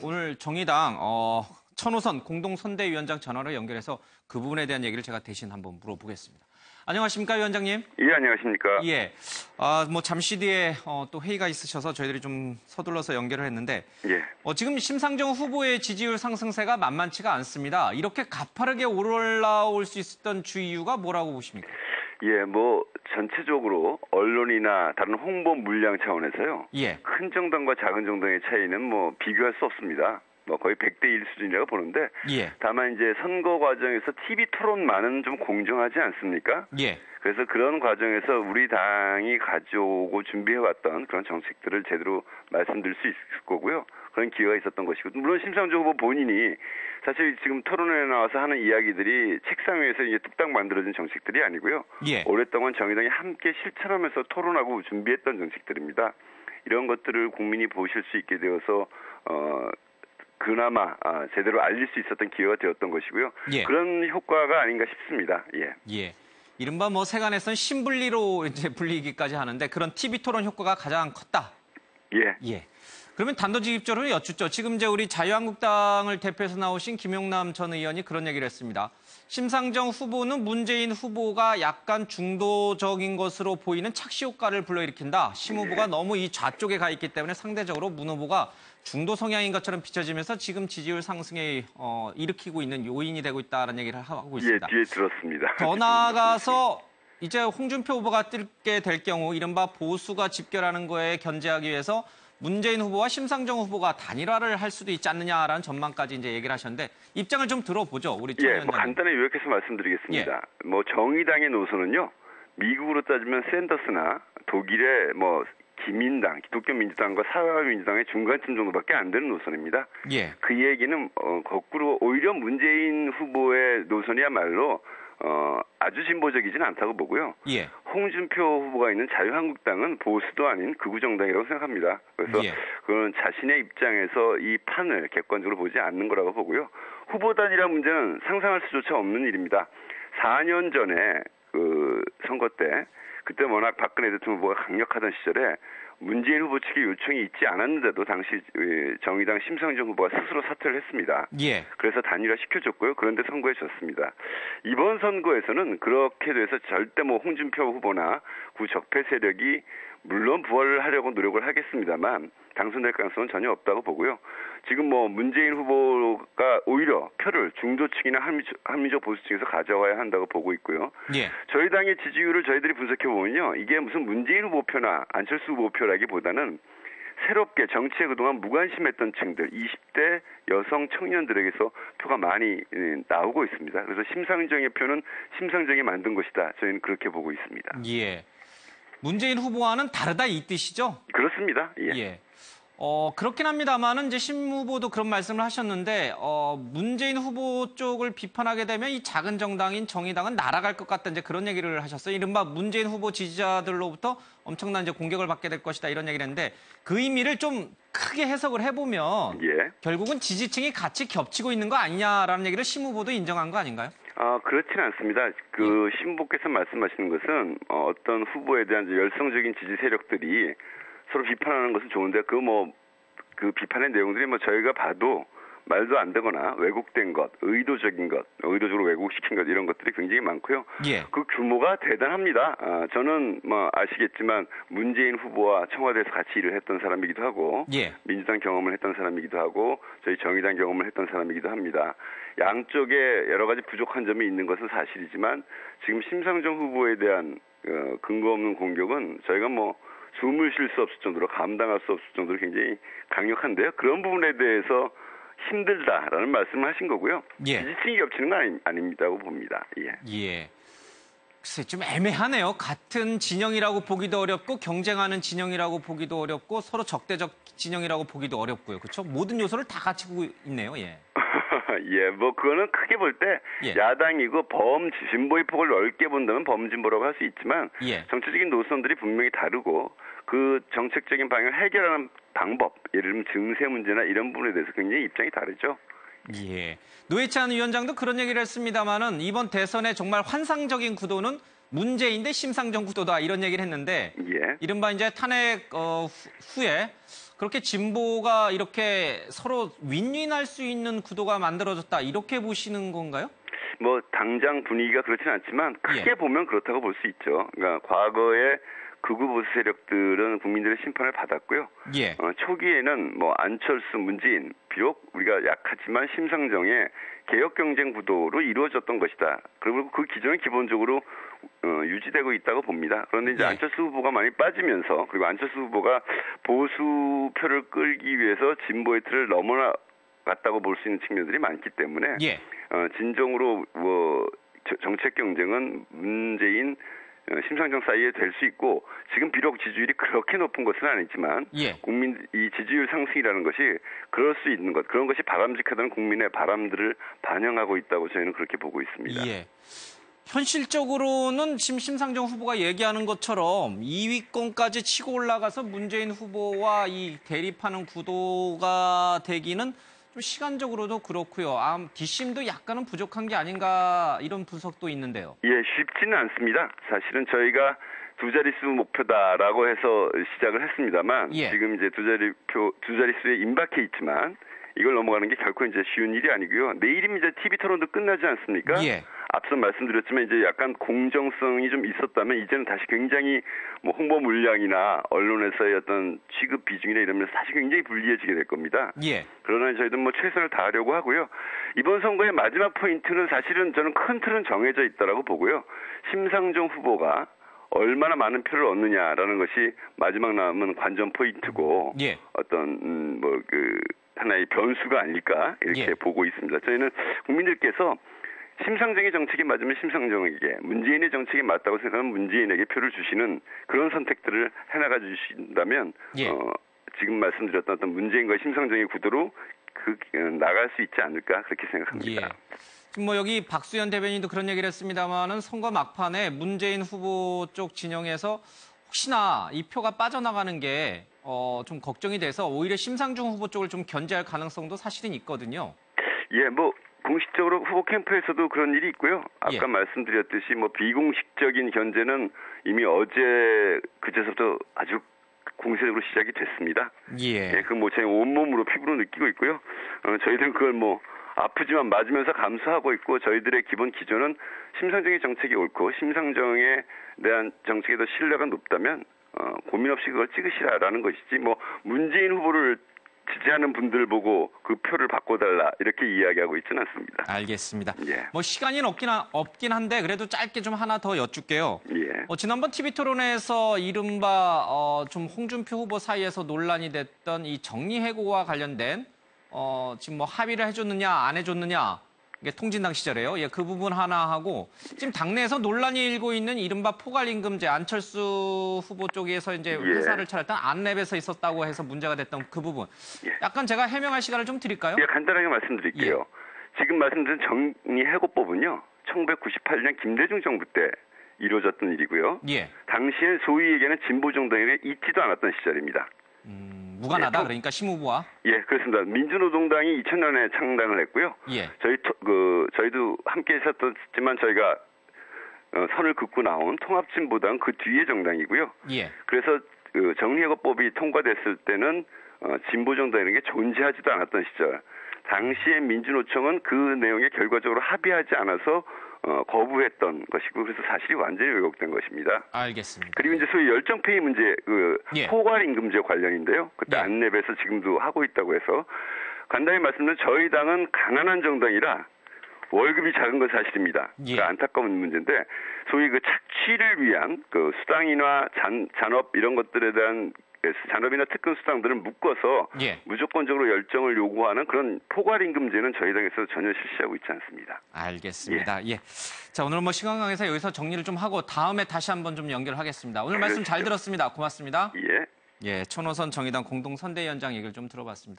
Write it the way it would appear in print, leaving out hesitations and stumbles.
오늘 정의당 천호선 공동선대위원장 전화로 연결해서 그 부분에 대한 얘기를 제가 대신 한번 물어보겠습니다. 안녕하십니까, 위원장님? 예, 안녕하십니까. 예. 뭐 잠시 뒤에 또 회의가 있으셔서 저희들이 좀 서둘러서 연결을 했는데 예. 지금 심상정 후보의 지지율 상승세가 만만치가 않습니다. 이렇게 가파르게 올라올 수 있었던 주 이유가 뭐라고 보십니까? 예, 전체적으로 언론이나 다른 홍보 물량 차원에서요. 예. 큰 정당과 작은 정당의 차이는 비교할 수 없습니다. 거의 100대 1 수준이라고 보는데. 예. 다만 이제 선거 과정에서 TV 토론만은 좀 공정하지 않습니까? 예. 그래서 그런 과정에서 우리 당이 가져오고 준비해왔던 그런 정책들을 제대로 말씀드릴 수 있을 거고요. 그런 기회가 있었던 것이고, 물론 심상정 후보 본인이 사실 지금 토론회에 나와서 하는 이야기들이 책상 위에서 이제 뚝딱 만들어진 정책들이 아니고요. 예. 오랫동안 정의당이 함께 실천하면서 토론하고 준비했던 정책들입니다. 이런 것들을 국민이 보실 수 있게 되어서 그나마 제대로 알릴 수 있었던 기회가 되었던 것이고요. 예. 그런 효과가 아닌가 싶습니다. 예. 예. 이른바 세간에서는 신불리로 이제 불리기까지 하는데 그런 TV 토론 효과가 가장 컸다. 예. 예. 그러면 단도직입적으로 여쭙죠. 지금 이제 우리 자유한국당을 대표해서 나오신 김용남 전 의원이 그런 얘기를 했습니다. 심상정 후보는 문재인 후보가 약간 중도적인 것으로 보이는 착시 효과를 불러일으킨다. 심 후보가 너무 이 좌쪽에 가 있기 때문에 상대적으로 문 후보가 중도 성향인 것처럼 비춰지면서 지금 지지율 상승에 일으키고 있는 요인이 되고 있다는 얘기를 하고 있습니다. 예, 뒤에 들었습니다. 더 나아가서 이제 홍준표 후보가 뜨게 될 경우 이른바 보수가 집결하는 거에 견제하기 위해서 문재인 후보와 심상정 후보가 단일화를 할 수도 있지 않느냐라는 전망까지 이제 얘기를 하셨는데 입장을 좀 들어보죠. 우리 천 위원장님. 간단히 요약해서 말씀드리겠습니다. 정의당의 노선은요. 미국으로 따지면 샌더스나 독일의 기민당, 기독교 민주당과 사회민주당의 중간쯤 정도밖에 안 되는 노선입니다. 예. 그 얘기는 거꾸로 오히려 문재인 후보의 노선이야말로 아주 진보적이지는 않다고 보고요. 예. 홍준표 후보가 있는 자유한국당은 보수도 아닌 극우 정당이라고 생각합니다. 그래서 그건 자신의 입장에서 이 판을 객관적으로 보지 않는 거라고 보고요. 후보 단일화 문제는 상상할 수조차 없는 일입니다. 4년 전에 그 선거 때 그때 워낙 박근혜 대통령 후보가 강력하던 시절에 문재인 후보 측의 요청이 있지 않았는데도 당시 정의당 심상정 후보가 스스로 사퇴를 했습니다. 예. 그래서 단일화 시켜줬고요. 그런데 선거에 졌습니다. 이번 선거에서는 그렇게 돼서 절대 홍준표 후보나 구적폐 세력이 물론 부활을 하려고 노력을 하겠습니다만 당선될 가능성은 전혀 없다고 보고요. 지금 문재인 후보가 오히려 표를 중도층이나 합리적 보수층에서 가져와야 한다고 보고 있고요. 예. 저희 당의 지지율을 저희들이 분석해 보면요. 이게 무슨 문재인 후보 표나 안철수 후보 표라기보다는 새롭게 정치에 그동안 무관심했던 층들, 20대 여성 청년들에게서 표가 많이 나오고 있습니다. 그래서 심상정의 표는 심상정이 만든 것이다. 저희는 그렇게 보고 있습니다. 예. 문재인 후보와는 다르다 이 뜻이죠? 그렇습니다. 예. 예. 그렇긴 합니다만은 이제 심 후보도 그런 말씀을 하셨는데 문재인 후보 쪽을 비판하게 되면 이 작은 정당인 정의당은 날아갈 것 같다 이제 그런 얘기를 하셨어요. 이른바 문재인 후보 지지자들로부터 엄청난 이제 공격을 받게 될 것이다 이런 얘기를 했는데 그 의미를 좀 크게 해석을 해보면 결국은 지지층이 같이 겹치고 있는 거 아니냐라는 얘기를 심 후보도 인정한 거 아닌가요? 그렇지는 않습니다. 그 신부께서 말씀하시는 것은 어떤 후보에 대한 열성적인 지지 세력들이 서로 비판하는 것은 좋은데 그 비판의 내용들이 저희가 봐도 말도 안 되거나 왜곡된 것, 의도적인 것, 의도적으로 왜곡시킨 것 이런 것들이 굉장히 많고요. 예. 그 규모가 대단합니다. 저는 아시겠지만 문재인 후보와 청와대에서 같이 일을 했던 사람이기도 하고 민주당 경험을 했던 사람이기도 하고 저희 정의당 경험을 했던 사람이기도 합니다. 양쪽에 여러 가지 부족한 점이 있는 것은 사실이지만 지금 심상정 후보에 대한 근거 없는 공격은 저희가 숨을 쉴 수 없을 정도로 감당할 수 없을 정도로 굉장히 강력한데요. 그런 부분에 대해서 힘들다라는 말씀을 하신 거고요. 지지층이 겹치는 건 아닙니다고 봅니다. 예. 글쎄 좀 애매하네요. 같은 진영이라고 보기도 어렵고 경쟁하는 진영이라고 보기도 어렵고 서로 적대적 진영이라고 보기도 어렵고요. 그렇죠? 모든 요소를 다 갖추고 있네요. 예. 그거는 크게 볼 때 야당이고 진보의 폭을 넓게 본다면 범진보라고 할 수 있지만 정치적인 노선들이 분명히 다르고 그 정책적인 방향을 해결하는 방법, 예를 들면 증세 문제나 이런 부분에 대해서 굉장히 입장이 다르죠. 예. 노회찬 위원장도 그런 얘기를 했습니다만은 이번 대선의 정말 환상적인 구도는 문재인 대 심상정 구도다 이런 얘기를 했는데 이른바 이제 탄핵 후에 그렇게 진보가 이렇게 서로 윈윈할 수 있는 구도가 만들어졌다 이렇게 보시는 건가요? 뭐 당장 분위기가 그렇지는 않지만 크게 보면 그렇다고 볼 수 있죠. 그러니까 과거에 극우 보수 세력들은 국민들의 심판을 받았고요. 초기에는 뭐 안철수, 문재인 비록 우리가 약하지만 심상정의 개혁 경쟁 구도로 이루어졌던 것이다. 그리고 그 기조는 기본적으로 유지되고 있다고 봅니다. 그런데 이제 안철수 후보가 많이 빠지면서 그리고 안철수 후보가 보수 표를 끌기 위해서 진보의 틀을 넘어갔다고 볼 수 있는 측면들이 많기 때문에 진정으로 뭐 정책 경쟁은 문재인 심상정 사이에 될 수 있고 지금 비록 지지율이 그렇게 높은 것은 아니지만 국민 이 지지율 상승이라는 것이 그럴 수 있는 것 그런 것이 바람직하다는 국민의 바람들을 반영하고 있다고 저희는 그렇게 보고 있습니다. 현실적으로는 지금 심상정 후보가 얘기하는 것처럼 2위권까지 치고 올라가서 문재인 후보와 이 대립하는 구도가 되기는 좀 시간적으로도 그렇고요. 뒷심도 약간은 부족한 게 아닌가 이런 분석도 있는데요. 쉽지는 않습니다. 사실은 저희가 두 자릿수 목표다라고 해서 시작을 했습니다만 지금 이제 두 자릿수에 임박해 있지만 이걸 넘어가는 게 결코 이제 쉬운 일이 아니고요. 내일이면 이제 TV 토론도 끝나지 않습니까? 앞서 말씀드렸지만 이제 약간 공정성이 좀 있었다면 이제는 다시 굉장히 뭐 홍보 물량이나 언론에서의 어떤 취급 비중이나 이러면서 사실 굉장히 불리해지게 될 겁니다. 그러나 저희도 뭐 최선을 다하려고 하고요. 이번 선거의 마지막 포인트는 사실은 저는 큰 틀은 정해져 있다라고 보고요. 심상정 후보가 얼마나 많은 표를 얻느냐라는 것이 마지막 남은 관전 포인트고 어떤 뭐 그 하나의 변수가 아닐까 이렇게 보고 있습니다. 저희는 국민들께서 심상정의 정책이 맞으면 심상정에게, 문재인의 정책이 맞다고 생각하면 문재인에게 표를 주시는 그런 선택들을 해나가 주신다면 지금 말씀드렸던 어떤 문재인과 심상정의 구도로 나갈 수 있지 않을까 그렇게 생각합니다. 지금 뭐 여기 박수현 대변인도 그런 얘기를 했습니다마는 선거 막판에 문재인 후보 쪽 진영에서 혹시나 이 표가 빠져나가는 게 좀 걱정이 돼서 오히려 심상정 후보 쪽을 좀 견제할 가능성도 사실은 있거든요. 뭐 공식적으로 후보 캠프에서도 그런 일이 있고요. 아까 말씀드렸듯이 뭐 비공식적인 견제는 이미 그제서부터 아주 공세적으로 시작이 됐습니다. 그 뭐 제 온몸으로 피부로 느끼고 있고요. 저희들은 그걸 뭐 아프지만 맞으면서 감수하고 있고 저희들의 기본 기조는 심상정의 정책이 옳고 심상정에 대한 정책에 더 신뢰가 높다면 고민 없이 그걸 찍으시라라는 것이지 뭐 문재인 후보를 지지하는 분들 보고 그 표를 바꿔달라 이렇게 이야기하고 있지는 않습니다. 알겠습니다. 뭐 시간이 없긴 한데 그래도 짧게 좀 하나 더 여쭙게요. 지난번 TV 토론에서 이른바 좀 홍준표 후보 사이에서 논란이 됐던 이 정리해고와 관련된 지금 뭐 합의를 해줬느냐 안 해줬느냐 이게 통진당 시절에요. 그 부분 하나 하고 지금 당내에서 논란이 일고 있는 이른바 포괄임금제 안철수 후보 쪽에서 이제 회사를 차렸던 안랩에서 있었다고 해서 문제가 됐던 그 부분. 약간 제가 해명할 시간을 좀 드릴까요? 간단하게 말씀드릴게요. 지금 말씀드린 정리해고법은요. 1998년 김대중 정부 때 이루어졌던 일이고요. 당시엔 소위 얘기하는 진보 정당에 있지도 않았던 시절입니다. 무관하다 그러니까 심 후보와. 그렇습니다. 민주노동당이 2000년에 창당을 했고요. 저희도 함께 있었지만 저희가 선을 긋고 나온 통합진보당 그 뒤에 정당이고요. 그래서 정리해고법이 통과됐을 때는 진보 정당이라는 게 존재하지도 않았던 시절. 당시에 민주노총은 그 내용에 결과적으로 합의하지 않아서 거부했던 것이고 그래서 사실이 완전히 왜곡된 것입니다. 알겠습니다. 그리고 이제 소위 열정페이 문제, 포괄임금제 관련인데요. 그때 안랩에서 지금도 하고 있다고 해서 간단히 말씀드리면 저희 당은 가난한 정당이라 월급이 작은 건 사실입니다. 안타까운 문제인데 소위 그 착취를 위한 그 수당이나 잔업 이런 것들에 대한 잔업이나 특근 수당들을 묶어서 무조건적으로 열정을 요구하는 그런 포괄임금제는 저희 당에서 전혀 실시하고 있지 않습니다. 알겠습니다. 자, 오늘 뭐 시간 관계상 여기서 정리를 좀 하고 다음에 다시 한번 좀 연결하겠습니다. 오늘 말씀 잘 들었습니다. 고맙습니다. 천호선 정의당 공동선대위원장 얘기를 좀 들어봤습니다.